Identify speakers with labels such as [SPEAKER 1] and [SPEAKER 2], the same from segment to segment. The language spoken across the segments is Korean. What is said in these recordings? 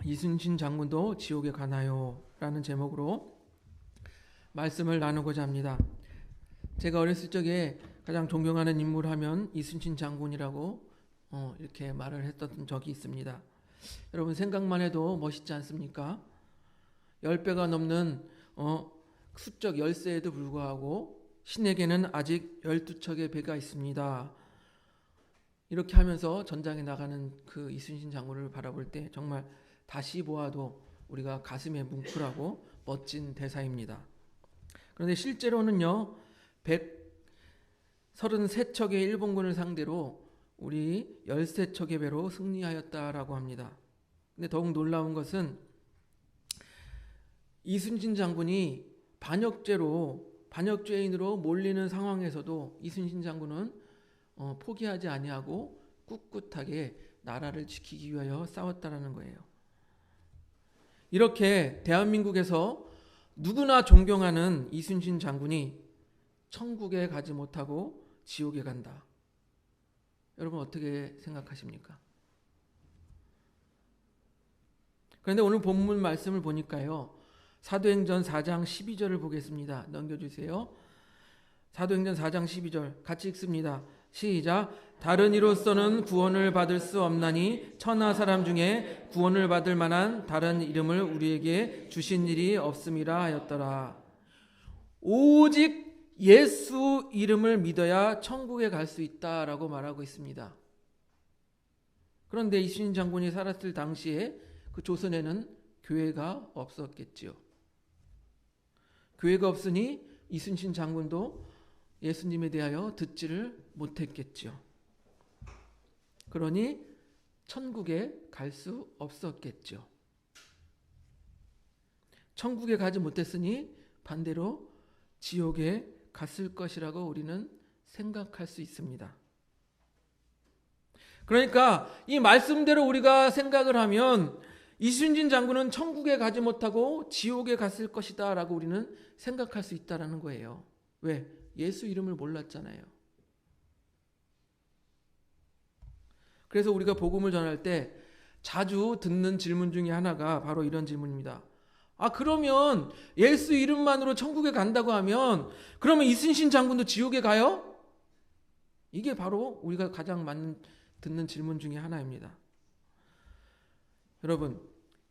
[SPEAKER 1] 이순신 장군도 지옥에 가나요? 라는 제목으로 말씀을 나누고자 합니다. 제가 어렸을 적에 가장 존경하는 인물 하면 이순신 장군이라고 이렇게 말을 했던 적이 있습니다. 여러분 생각만 해도 멋있지 않습니까? 10배가 넘는 수적 열세에도 불구하고 신에게는 아직 12척의 배가 있습니다. 이렇게 하면서 전장에 나가는 그 이순신 장군을 바라볼 때 정말 다시 보아도 우리가 가슴에 뭉클하고 멋진 대사입니다. 그런데 실제로는요, 133척의 일본군을 상대로 우리 13척의 배로 승리하였다라고 합니다. 근데 더욱 놀라운 것은 이순신 장군이 반역죄인으로 몰리는 상황에서도 이순신 장군은 포기하지 아니하고 꿋꿋하게 나라를 지키기 위하여 싸웠다라는 거예요. 이렇게 대한민국에서 누구나 존경하는 이순신 장군이 천국에 가지 못하고 지옥에 간다. 여러분 어떻게 생각하십니까? 그런데 오늘 본문 말씀을 보니까요, 사도행전 4장 12절을 보겠습니다. 넘겨주세요. 사도행전 4장 12절 같이 읽습니다. 시작. 다른 이로서는 구원을 받을 수 없나니 천하 사람 중에 구원을 받을 만한 다른 이름을 우리에게 주신 일이 없음이라 하였더라. 오직 예수 이름을 믿어야 천국에 갈 수 있다라고 말하고 있습니다. 그런데 이순신 장군이 살았을 당시에 그 조선에는 교회가 없었겠지요. 교회가 없으니 이순신 장군도 예수님에 대하여 듣지를 못했겠지요. 그러니 천국에 갈 수 없었겠죠. 천국에 가지 못했으니 반대로 지옥에 갔을 것이라고 우리는 생각할 수 있습니다. 그러니까 이 말씀대로 우리가 생각을 하면 이순신 장군은 천국에 가지 못하고 지옥에 갔을 것이다 라고 우리는 생각할 수 있다는 거예요. 왜? 예수 이름을 몰랐잖아요. 그래서 우리가 복음을 전할 때 자주 듣는 질문 중에 하나가 바로 이런 질문입니다. 그러면 예수 이름만으로 천국에 간다고 하면 그러면 이순신 장군도 지옥에 가요? 이게 바로 우리가 가장 많이 듣는 질문 중에 하나입니다. 여러분,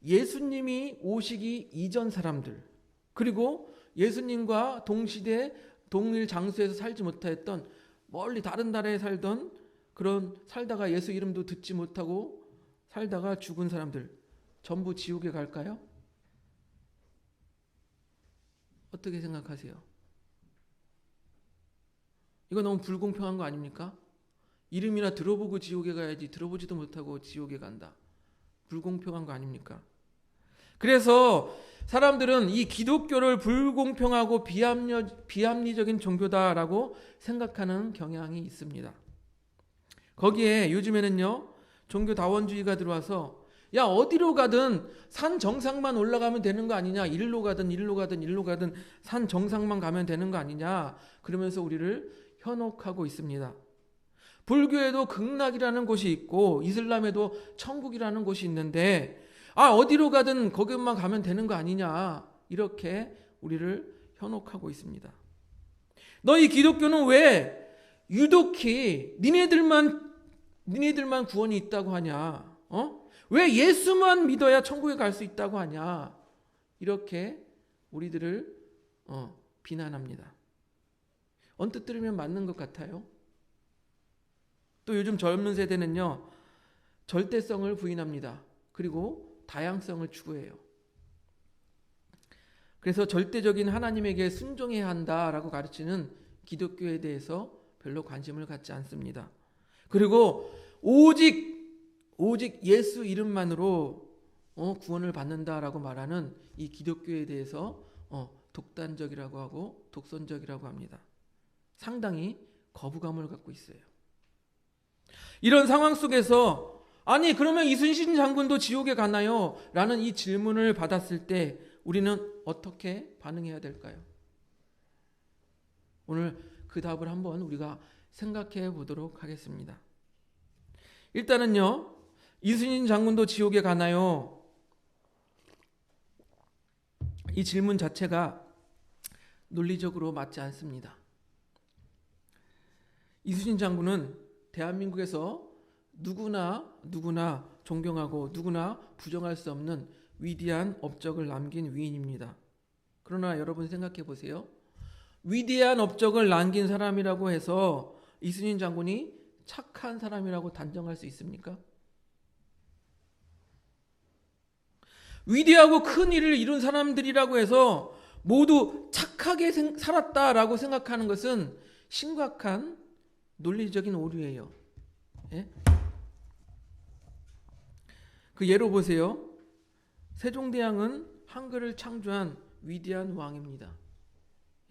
[SPEAKER 1] 예수님이 오시기 이전 사람들, 그리고 예수님과 동시대 동일 장소에서 살지 못했던 멀리 다른 나라에 살던 그런 살다가 예수 이름도 듣지 못하고 살다가 죽은 사람들 전부 지옥에 갈까요? 어떻게 생각하세요? 이거 너무 불공평한 거 아닙니까? 이름이나 들어보고 지옥에 가야지 들어보지도 못하고 지옥에 간다. 불공평한 거 아닙니까? 그래서 사람들은 이 기독교를 불공평하고 비합리적인 종교다라고 생각하는 경향이 있습니다. 거기에 요즘에는요, 종교다원주의가 들어와서 야 어디로 가든 산 정상만 올라가면 되는 거 아니냐, 일로 가든 산 정상만 가면 되는 거 아니냐, 그러면서 우리를 현혹하고 있습니다. 불교에도 극락이라는 곳이 있고 이슬람에도 천국이라는 곳이 있는데 어디로 가든 거기만 가면 되는 거 아니냐, 이렇게 우리를 현혹하고 있습니다. 너희 기독교는 왜 유독히 니네들만 구원이 있다고 하냐? 왜 예수만 믿어야 천국에 갈 수 있다고 하냐? 이렇게 우리들을 비난합니다. 언뜻 들으면 맞는 것 같아요. 또 요즘 젊은 세대는요, 절대성을 부인합니다. 그리고 다양성을 추구해요. 그래서 절대적인 하나님에게 순종해야 한다라고 가르치는 기독교에 대해서 별로 관심을 갖지 않습니다. 그리고 오직 예수 이름만으로 구원을 받는다라고 말하는 이 기독교에 대해서 독단적이라고 하고 독선적이라고 합니다. 상당히 거부감을 갖고 있어요. 이런 상황 속에서 그러면 이순신 장군도 지옥에 가나요? 라는 이 질문을 받았을 때 우리는 어떻게 반응해야 될까요? 오늘 그 답을 한번 우리가 생각해 보도록 하겠습니다. 일단은요, 이순신 장군도 지옥에 가나요? 이 질문 자체가 논리적으로 맞지 않습니다. 이순신 장군은 대한민국에서 누구나 존경하고 누구나 부정할 수 없는 위대한 업적을 남긴 위인입니다. 그러나 여러분 생각해 보세요. 위대한 업적을 남긴 사람이라고 해서 이순신 장군이 착한 사람이라고 단정할 수 있습니까? 위대하고 큰 일을 이룬 사람들이라고 해서 모두 착하게 살았다라고 생각하는 것은 심각한 논리적인 오류예요. 예? 그 예로 보세요. 세종대왕은 한글을 창조한 위대한 왕입니다.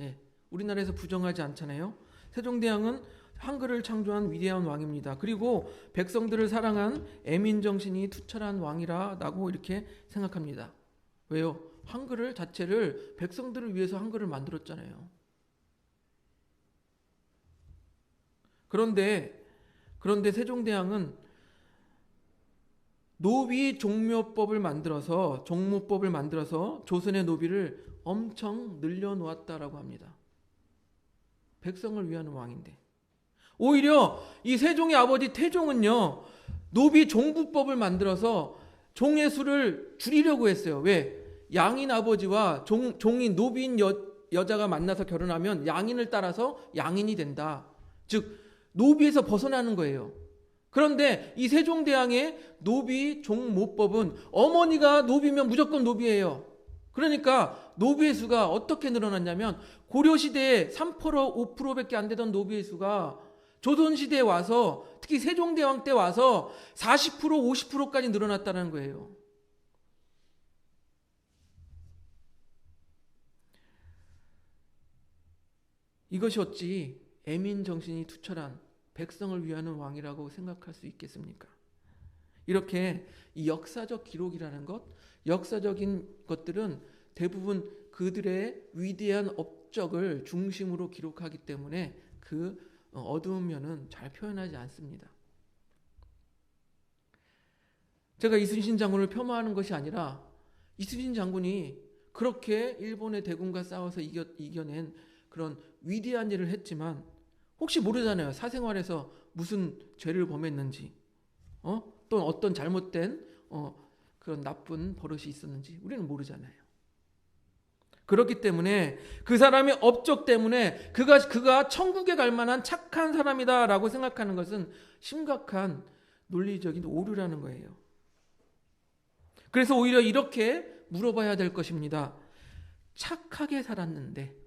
[SPEAKER 1] 예, 우리나라에서 부정하지 않잖아요. 세종대왕은 한글을 창조한 위대한 왕입니다. 그리고 백성들을 사랑한 애민정신이 투철한 왕이라고 이렇게 생각합니다. 왜요? 한글을 자체를 백성들을 위해서 한글을 만들었잖아요. 그런데 세종대왕은 노비 종묘법을 만들어서 조선의 노비를 엄청 늘려놓았다라고 합니다. 백성을 위한 왕인데. 오히려 이 세종의 아버지 태종은요, 노비 종부법을 만들어서 종의 수를 줄이려고 했어요. 왜? 양인 아버지와 종인 노비인 여자가 만나서 결혼하면 양인을 따라서 양인이 된다. 즉 노비에서 벗어나는 거예요. 그런데 이 세종대왕의 노비 종모법은 어머니가 노비면 무조건 노비예요. 그러니까 노비의 수가 어떻게 늘어났냐면 고려시대에 3%, 5%밖에 안 되던 노비의 수가 조선시대에 와서 특히 세종대왕 때 와서 40%, 50%까지 늘어났다는 거예요. 이것이 어찌 애민정신이 투철한 백성을 위하는 왕이라고 생각할 수 있겠습니까? 이렇게 이 역사적 기록이라는 것, 역사적인 것들은 대부분 그들의 위대한 업적을 중심으로 기록하기 때문에 그 어두운 면은 잘 표현하지 않습니다. 제가 이순신 장군을 폄하하는 것이 아니라 이순신 장군이 그렇게 일본의 대군과 싸워서 이겨낸 그런 위대한 일을 했지만 혹시 모르잖아요. 사생활에서 무슨 죄를 범했는지, 또 어떤 잘못된 그런 나쁜 버릇이 있었는지 우리는 모르잖아요. 그렇기 때문에 그 사람의 업적 때문에 그가 천국에 갈 만한 착한 사람이다라고 생각하는 것은 심각한 논리적인 오류라는 거예요. 그래서 오히려 이렇게 물어봐야 될 것입니다. 착하게 살았는데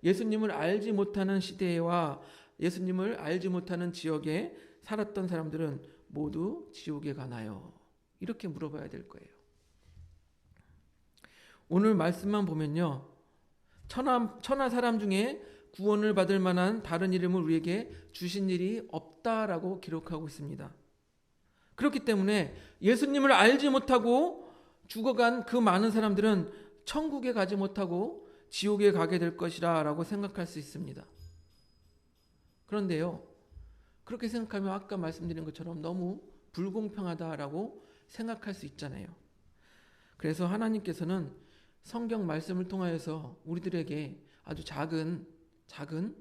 [SPEAKER 1] 예수님을 알지 못하는 시대와 예수님을 알지 못하는 지역에 살았던 사람들은 모두 지옥에 가나요? 이렇게 물어봐야 될 거예요. 오늘 말씀만 보면요, 천하 사람 중에 구원을 받을 만한 다른 이름을 우리에게 주신 일이 없다라고 기록하고 있습니다. 그렇기 때문에 예수님을 알지 못하고 죽어간 그 많은 사람들은 천국에 가지 못하고 지옥에 가게 될 것이라 라고 생각할 수 있습니다. 그런데요, 그렇게 생각하면 아까 말씀드린 것처럼 너무 불공평하다라고 생각할 수 있잖아요. 그래서 하나님께서는 성경 말씀을 통하여서 우리들에게 아주 작은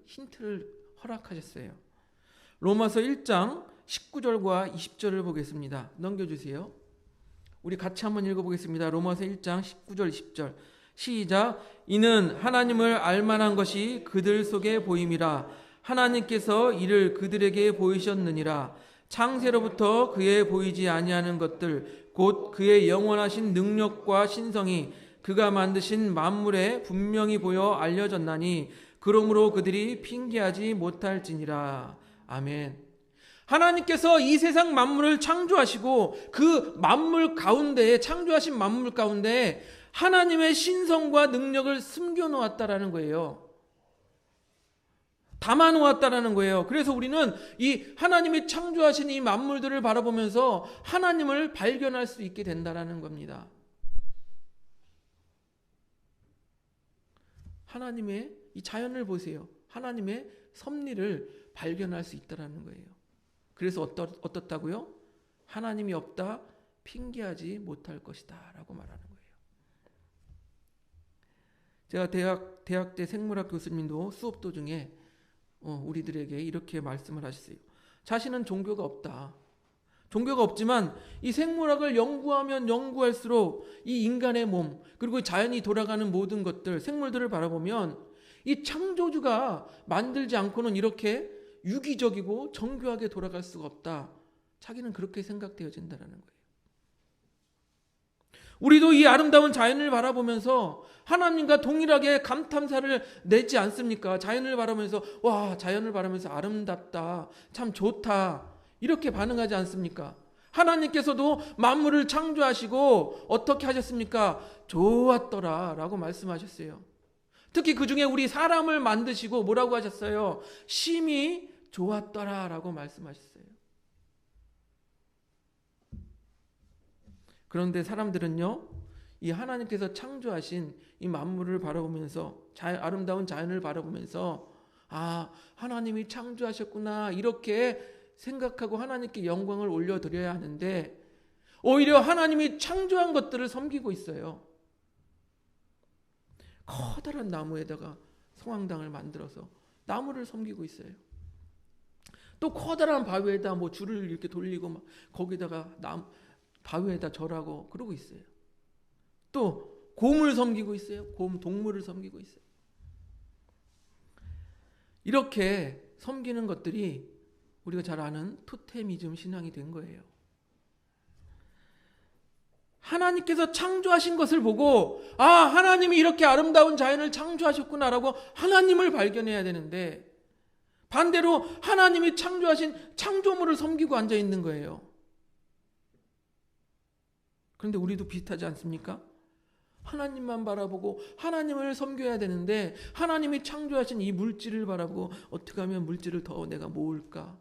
[SPEAKER 1] 힌트를 허락하셨어요. 로마서 1장 19절과 20절을 보겠습니다. 넘겨주세요. 우리 같이 한번 읽어보겠습니다. 로마서 1장 19절 20절 시작. 이는 하나님을 알만한 것이 그들 속에 보임이라. 하나님께서 이를 그들에게 보이셨느니라. 창세로부터 그의 보이지 아니하는 것들 곧 그의 영원하신 능력과 신성이 그가 만드신 만물에 분명히 보여 알려졌나니 그러므로 그들이 핑계하지 못할지니라. 아멘. 하나님께서 이 세상 만물을 창조하시고 그 만물 가운데 창조하신 만물 가운데 하나님의 신성과 능력을 숨겨놓았다라는 거예요. 담아놓았다라는 거예요. 그래서 우리는 이 하나님이 창조하신 이 만물들을 바라보면서 하나님을 발견할 수 있게 된다라는 겁니다. 하나님의 이 자연을 보세요. 하나님의 섭리를 발견할 수 있다라는 거예요. 그래서 어떻다고요? 하나님이 없다 핑계하지 못할 것이다 라고 말하는 거예요. 제가 대학 때 생물학 교수님도 수업 도중에 우리들에게 이렇게 말씀을 하셨어요. 자신은 종교가 없다. 종교가 없지만 이 생물학을 연구하면 연구할수록 이 인간의 몸 그리고 자연이 돌아가는 모든 것들 생물들을 바라보면 이 창조주가 만들지 않고는 이렇게 유기적이고 정교하게 돌아갈 수가 없다. 자기는 그렇게 생각되어진다는 거예요. 우리도 이 아름다운 자연을 바라보면서 하나님과 동일하게 감탄사를 내지 않습니까? 자연을 바라보면서 와, 자연을 바라보면서 아름답다, 참 좋다 이렇게 반응하지 않습니까? 하나님께서도 만물을 창조하시고 어떻게 하셨습니까? 좋았더라 라고 말씀하셨어요. 특히 그 중에 우리 사람을 만드시고 뭐라고 하셨어요? 심히 좋았더라 라고 말씀하셨어요. 그런데 사람들은요, 이 하나님께서 창조하신 이 만물을 바라보면서 아름다운 자연을 바라보면서 아, 하나님이 창조하셨구나 이렇게 생각하고 하나님께 영광을 올려드려야 하는데 오히려 하나님이 창조한 것들을 섬기고 있어요. 커다란 나무에다가 성황당을 만들어서 나무를 섬기고 있어요. 또 커다란 바위에다 뭐 줄을 이렇게 돌리고 막 거기다가 바위에다 절하고 그러고 있어요. 또 곰을 섬기고 있어요. 곰 동물을 섬기고 있어요. 이렇게 섬기는 것들이 우리가 잘 아는 토테미즘 신앙이 된 거예요. 하나님께서 창조하신 것을 보고 아, 하나님이 이렇게 아름다운 자연을 창조하셨구나라고 하나님을 발견해야 되는데 반대로 하나님이 창조하신 창조물을 섬기고 앉아 있는 거예요. 그런데 우리도 비슷하지 않습니까? 하나님만 바라보고 하나님을 섬겨야 되는데 하나님이 창조하신 이 물질을 바라보고 어떻게 하면 물질을 더 내가 모을까?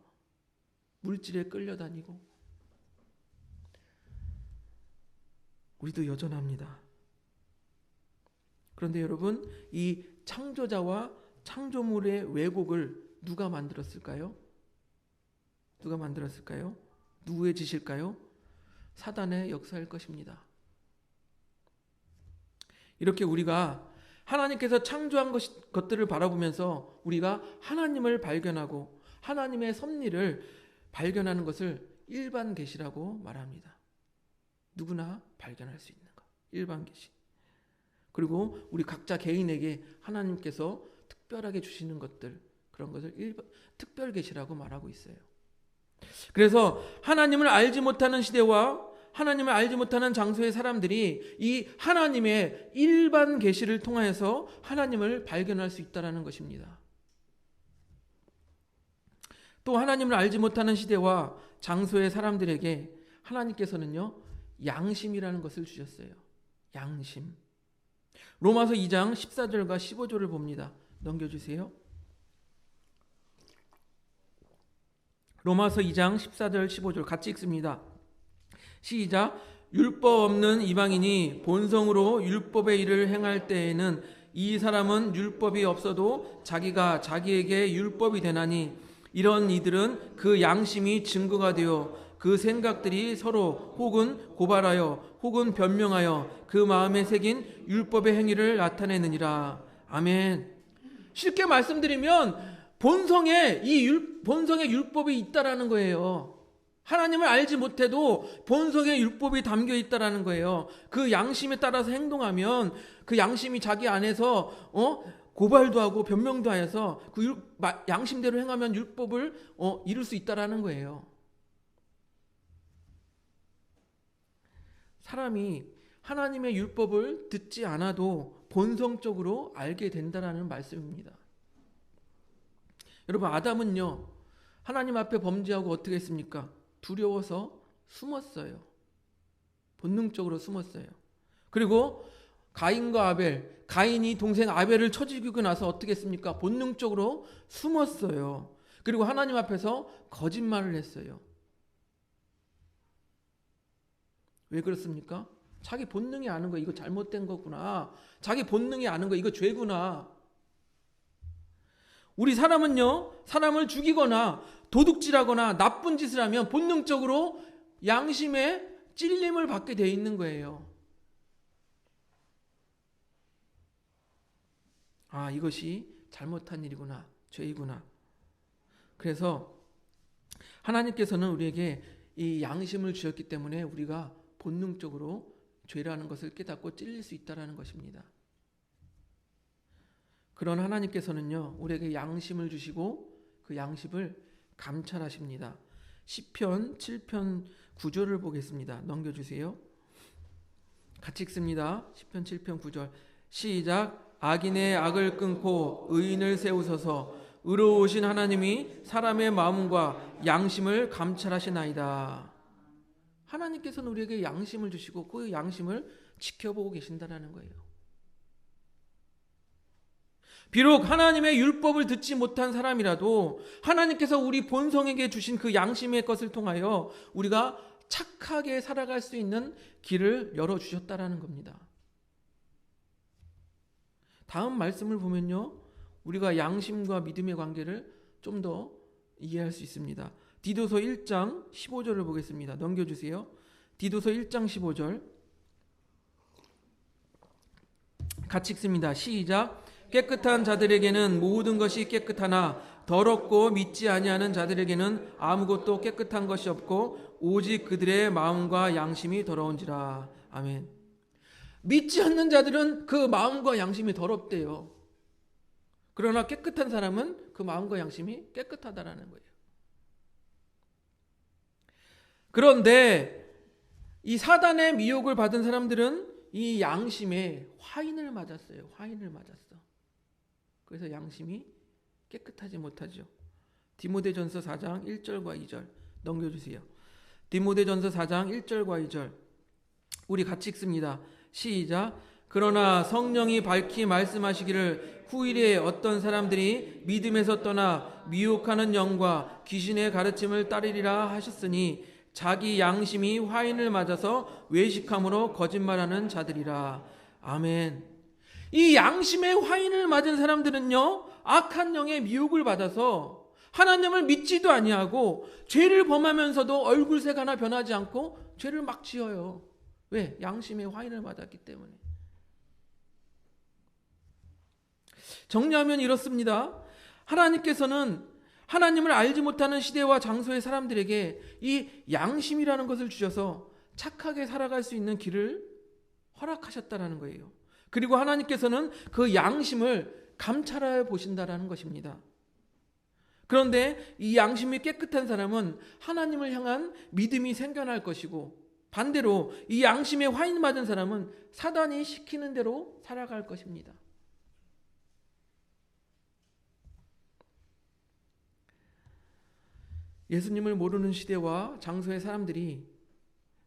[SPEAKER 1] 물질에 끌려다니고 우리도 여전합니다. 그런데 여러분, 이 창조자와 창조물의 왜곡을 누가 만들었을까요? 누가 만들었을까요? 누구의 짓일까요? 사단의 역사일 것입니다. 이렇게 우리가 하나님께서 창조한 것들을 바라보면서 우리가 하나님을 발견하고 하나님의 섭리를 발견하는 것을 일반 계시라고 말합니다. 누구나 발견할 수 있는 것. 일반 계시. 그리고 우리 각자 개인에게 하나님께서 특별하게 주시는 것들, 그런 것을 특별 계시라고 말하고 있어요. 그래서 하나님을 알지 못하는 시대와 하나님을 알지 못하는 장소의 사람들이 이 하나님의 일반 계시를 통하여서 하나님을 발견할 수 있다는 것입니다. 또 하나님을 알지 못하는 시대와 장소의 사람들에게 하나님께서는요, 양심이라는 것을 주셨어요. 양심. 로마서 2장 14절과 15절을 봅니다. 넘겨주세요. 로마서 2장 14절 15절 같이 읽습니다. 시작. 율법 없는 이방인이 본성으로 율법의 일을 행할 때에는 이 사람은 율법이 없어도 자기가 자기에게 율법이 되나니 이런 이들은 그 양심이 증거가 되어 그 생각들이 서로 혹은 고발하여 혹은 변명하여 그 마음에 새긴 율법의 행위를 나타내느니라. 아멘. 쉽게 말씀드리면 본성의 율법이 있다라는 거예요. 하나님을 알지 못해도 본성의 율법이 담겨 있다라는 거예요. 그 양심에 따라서 행동하면 그 양심이 자기 안에서 고발도 하고 변명도 하여서 그 양심대로 행하면 율법을 이룰 수 있다라는 거예요. 사람이 하나님의 율법을 듣지 않아도 본성적으로 알게 된다라는 말씀입니다. 여러분, 아담은요, 하나님 앞에 범죄하고 어떻게 했습니까? 두려워서 숨었어요. 본능적으로 숨었어요. 그리고 가인과 아벨, 가인이 동생 아벨을 쳐 죽이고 나서 어떻게 했습니까? 본능적으로 숨었어요. 그리고 하나님 앞에서 거짓말을 했어요. 왜 그렇습니까? 자기 본능이 아는 거 이거 잘못된 거구나. 자기 본능이 아는 거 이거 죄구나. 우리 사람은요, 사람을 죽이거나 도둑질하거나 나쁜 짓을 하면 본능적으로 양심의 찔림을 받게 돼 있는 거예요. 아, 이것이 잘못한 일이구나, 죄이구나. 그래서 하나님께서는 우리에게 이 양심을 주셨기 때문에 우리가 본능적으로 죄라는 것을 깨닫고 찔릴 수 있다는 것입니다. 그런 하나님께서는요, 우리에게 양심을 주시고 그 양심을 감찰하십니다. 시편 7편 9절을 보겠습니다. 넘겨주세요. 같이 읽습니다. 시편 7편 9절 시작. 악인의 악을 끊고 의인을 세우소서. 의로우신 하나님이 사람의 마음과 양심을 감찰하시나이다. 하나님께서는 우리에게 양심을 주시고 그 양심을 지켜보고 계신다는 거예요. 비록 하나님의 율법을 듣지 못한 사람이라도 하나님께서 우리 본성에게 주신 그 양심의 것을 통하여 우리가 착하게 살아갈 수 있는 길을 열어주셨다라는 겁니다. 다음 말씀을 보면요, 우리가 양심과 믿음의 관계를 좀 더 이해할 수 있습니다. 디도서 1장 15절을 보겠습니다. 넘겨주세요. 디도서 1장 15절 같이 읽습니다. 시작. 깨끗한 자들에게는 모든 것이 깨끗하나 더럽고 믿지 아니하는 자들에게는 아무것도 깨끗한 것이 없고 오직 그들의 마음과 양심이 더러운지라. 아멘. 믿지 않는 자들은 그 마음과 양심이 더럽대요. 그러나 깨끗한 사람은 그 마음과 양심이 깨끗하다라는 거예요. 그런데 이 사단의 미혹을 받은 사람들은 이 양심에 화인을 맞았어요. 화인을 맞았어. 그래서 양심이 깨끗하지 못하죠. 디모데전서 4장 1절과 2절 넘겨주세요. 디모데전서 4장 1절과 2절 우리 같이 읽습니다. 시작. 그러나 성령이 밝히 말씀하시기를 후일에 어떤 사람들이 믿음에서 떠나 미혹하는 영과 귀신의 가르침을 따르리라 하셨으니 자기 양심이 화인을 맞아서 외식함으로 거짓말하는 자들이라. 아멘. 이 양심의 화인을 맞은 사람들은요, 악한 영의 미혹을 받아서 하나님을 믿지도 아니하고 죄를 범하면서도 얼굴색 하나 변하지 않고 죄를 막 지어요. 왜? 양심의 화인을 맞았기 때문에. 정리하면 이렇습니다. 하나님께서는 하나님을 알지 못하는 시대와 장소의 사람들에게 이 양심이라는 것을 주셔서 착하게 살아갈 수 있는 길을 허락하셨다는 거예요. 그리고 하나님께서는 그 양심을 감찰하여 보신다라는 것입니다. 그런데 이 양심이 깨끗한 사람은 하나님을 향한 믿음이 생겨날 것이고 반대로 이 양심에 화인 맞은 사람은 사단이 시키는 대로 살아갈 것입니다. 예수님을 모르는 시대와 장소의 사람들이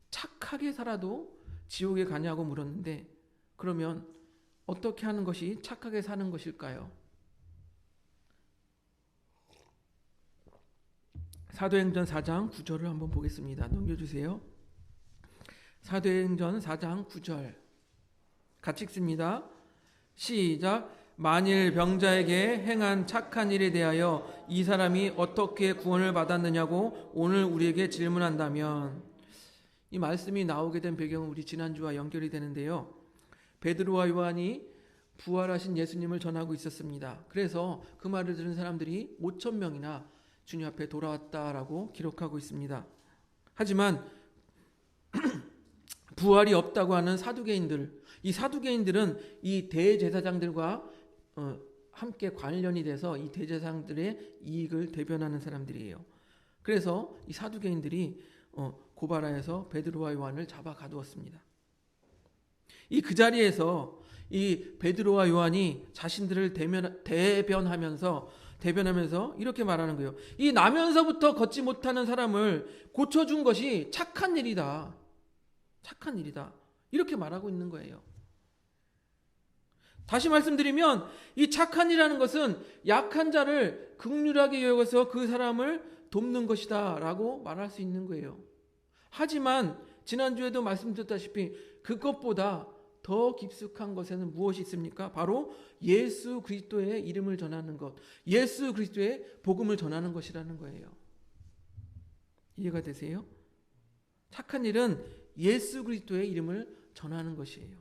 [SPEAKER 1] 착하게 살아도 지옥에 가냐고 물었는데 그러면 어떻게 하는 것이 착하게 사는 것일까요? 사도행전 4장 9절을 한번 보겠습니다. 넘겨주세요. 사도행전 4장 9절 같이 읽습니다. 시작. 만일 병자에게 행한 착한 일에 대하여 이 사람이 어떻게 구원을 받았느냐고 오늘 우리에게 질문한다면, 이 말씀이 나오게 된 배경은 우리 지난주와 연결이 되는데요. 베드로와 요한이 부활하신 예수님을 전하고 있었습니다. 그래서 그 말을 들은 사람들이 5,000명이나 주님 앞에 돌아왔다라고 기록하고 있습니다. 하지만 부활이 없다고 하는 사두개인들, 이 사두개인들은 이 대제사장들과 함께 관련이 돼서 이 대제사장들의 이익을 대변하는 사람들이에요. 그래서 이 사두개인들이 고발하여서 베드로와 요한을 잡아 가두었습니다. 그 자리에서 이 베드로와 요한이 자신들을 대변하면서 이렇게 말하는 거예요. 이 나면서부터 걷지 못하는 사람을 고쳐준 것이 착한 일이다. 착한 일이다. 이렇게 말하고 있는 거예요. 다시 말씀드리면 이 착한 일이라는 것은 약한 자를 긍휼하게 여겨서 그 사람을 돕는 것이다 라고 말할 수 있는 거예요. 하지만 지난주에도 말씀드렸다시피 그것보다 더 깊숙한 것에는 무엇이 있습니까? 바로 예수 그리스도의 이름을 전하는 것, 예수 그리스도의 복음을 전하는 것이라는 거예요. 이해가 되세요? 착한 일은 예수 그리스도의 이름을 전하는 것이에요.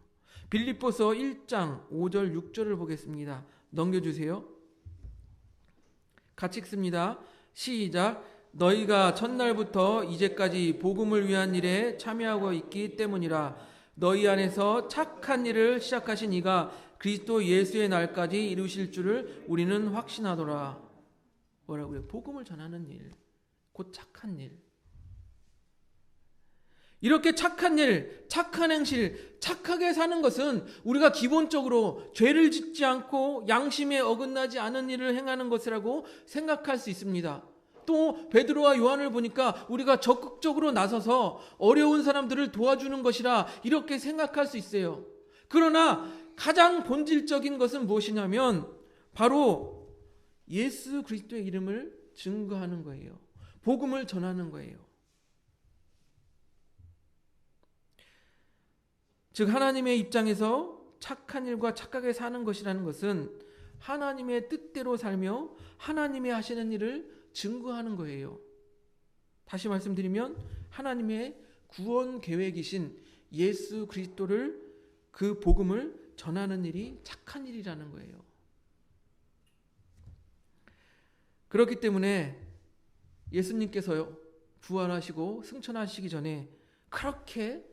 [SPEAKER 1] 빌립보서 1장 5절 6절을 보겠습니다. 넘겨주세요. 같이 읽습니다. 시작. 너희가 첫날부터 이제까지 복음을 위한 일에 참여하고 있기 때문이라. 너희 안에서 착한 일을 시작하신 이가 그리스도 예수의 날까지 이루실 줄을 우리는 확신하노라. 뭐라고요? 복음을 전하는 일, 곧 착한 일. 이렇게 착한 일, 착한 행실, 착하게 사는 것은 우리가 기본적으로 죄를 짓지 않고 양심에 어긋나지 않은 일을 행하는 것이라고 생각할 수 있습니다. 또 베드로와 요한을 보니까 우리가 적극적으로 나서서 어려운 사람들을 도와주는 것이라 이렇게 생각할 수 있어요. 그러나 가장 본질적인 것은 무엇이냐면 바로 예수 그리스도의 이름을 증거하는 거예요. 복음을 전하는 거예요. 즉 하나님의 입장에서 착한 일과 착하게 사는 것이라는 것은 하나님의 뜻대로 살며 하나님의 하시는 일을 증거하는 거예요. 다시 말씀드리면 하나님의 구원 계획이신 예수 그리스도를, 그 복음을 전하는 일이 착한 일이라는 거예요. 그렇기 때문에 예수님께서요, 부활하시고 승천하시기 전에 그렇게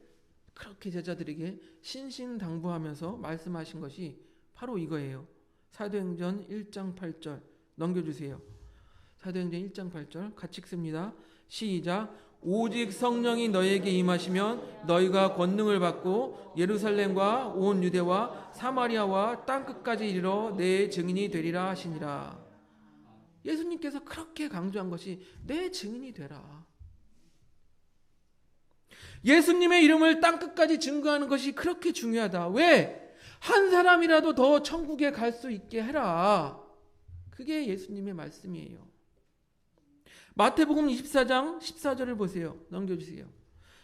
[SPEAKER 1] 제자들에게 신신당부하면서 말씀하신 것이 바로 이거예요. 사도행전 1장 8절 넘겨주세요. 사도행전 1장 8절 같이 읽습니다. 시작. 오직 성령이 너에게 임하시면 너희가 권능을 받고 예루살렘과 온 유대와 사마리아와 땅끝까지 이르러 내 증인이 되리라 하시니라. 예수님께서 그렇게 강조한 것이 내 증인이 되라. 예수님의 이름을 땅끝까지 증거하는 것이 그렇게 중요하다. 왜? 한 사람이라도 더 천국에 갈 수 있게 해라. 그게 예수님의 말씀이에요. 마태복음 24장 14절을 보세요. 넘겨주세요.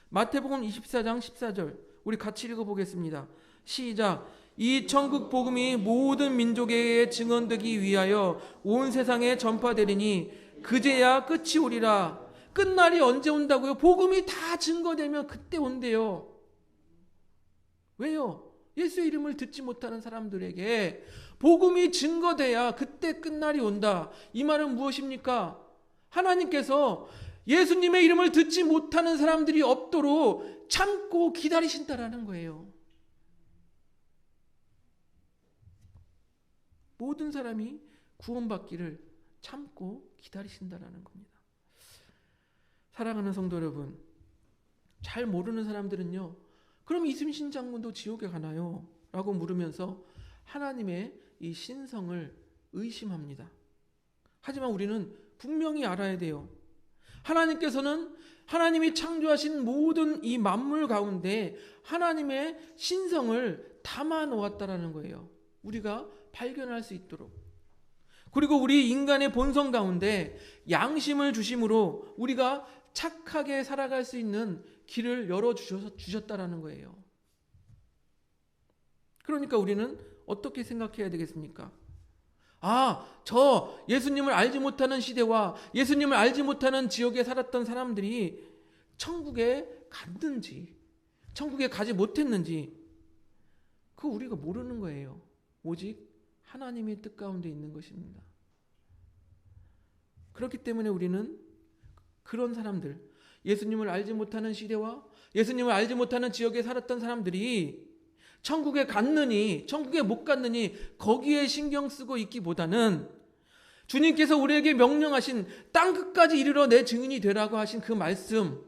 [SPEAKER 1] 마태복음 24장 14절 우리 같이 읽어보겠습니다. 시작. 이 천국 복음이 모든 민족에게 증언되기 위하여 온 세상에 전파되리니 그제야 끝이 오리라. 끝날이 언제 온다고요? 복음이 다 증거되면 그때 온대요. 왜요? 예수의 이름을 듣지 못하는 사람들에게 복음이 증거돼야 그때 끝날이 온다. 이 말은 무엇입니까? 하나님께서 예수님의 이름을 듣지 못하는 사람들이 없도록 참고 기다리신다라는 거예요. 모든 사람이 구원받기를 참고 기다리신다라는 겁니다. 사랑하는 성도 여러분, 잘 모르는 사람들은요, 그럼 이순신 장군도 지옥에 가나요? 라고 물으면서 하나님의 이 신성을 의심합니다. 하지만 우리는 분명히 알아야 돼요. 하나님께서는 하나님이 창조하신 모든 이 만물 가운데 하나님의 신성을 담아 놓았다라는 거예요. 우리가 발견할 수 있도록. 그리고 우리 인간의 본성 가운데 양심을 주심으로 우리가 착하게 살아갈 수 있는 길을 열어주셨다라는 거예요. 그러니까 우리는 어떻게 생각해야 되겠습니까? 저 예수님을 알지 못하는 시대와 예수님을 알지 못하는 지역에 살았던 사람들이 천국에 갔는지, 천국에 가지 못했는지, 그거 우리가 모르는 거예요. 오직 하나님의 뜻 가운데 있는 것입니다. 그렇기 때문에 우리는 그런 사람들, 예수님을 알지 못하는 시대와 예수님을 알지 못하는 지역에 살았던 사람들이 천국에 갔느니 천국에 못 갔느니 거기에 신경 쓰고 있기보다는 주님께서 우리에게 명령하신 땅끝까지 이르러 내 증인이 되라고 하신 그 말씀,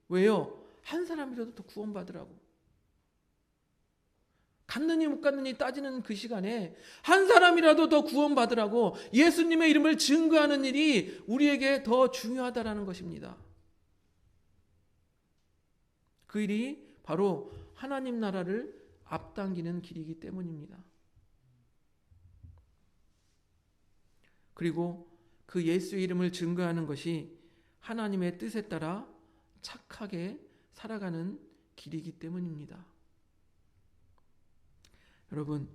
[SPEAKER 1] 왜요? 한 사람이라도 더 구원받으라고. 갔느니 못 갔느니 따지는 그 시간에 한 사람이라도 더 구원받으라고 예수님의 이름을 증거하는 일이 우리에게 더 중요하다라는 것입니다. 그 일이 바로 하나님 나라를 앞당기는 길이기 때문입니다. 그리고 그 예수의 이름을 증거하는 것이 하나님의 뜻에 따라 착하게 살아가는 길이기 때문입니다. 여러분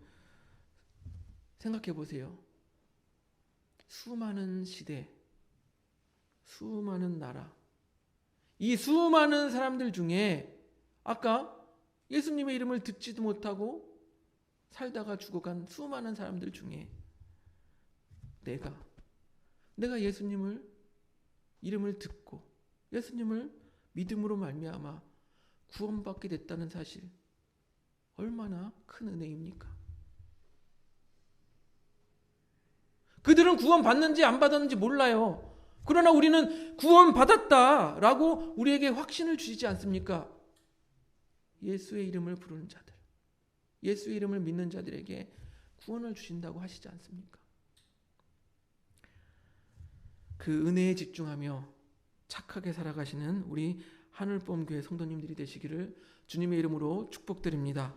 [SPEAKER 1] 생각해 보세요. 수많은 시대, 수많은 나라, 이 수많은 사람들 중에 아까 예수님의 이름을 듣지도 못하고 살다가 죽어간 수많은 사람들 중에 내가 예수님을 이름을 듣고 예수님을 믿음으로 말미암아 구원받게 됐다는 사실, 얼마나 큰 은혜입니까? 그들은 구원받는지 안 받았는지 몰라요. 그러나 우리는 구원받았다라고 우리에게 확신을 주시지 않습니까? 예수의 이름을 부르는 자들, 예수의 이름을 믿는 자들에게 구원을 주신다고 하시지 않습니까? 그 은혜에 집중하며 착하게 살아가시는 우리 하늘봄교회 성도님들이 되시기를 주님의 이름으로 축복드립니다.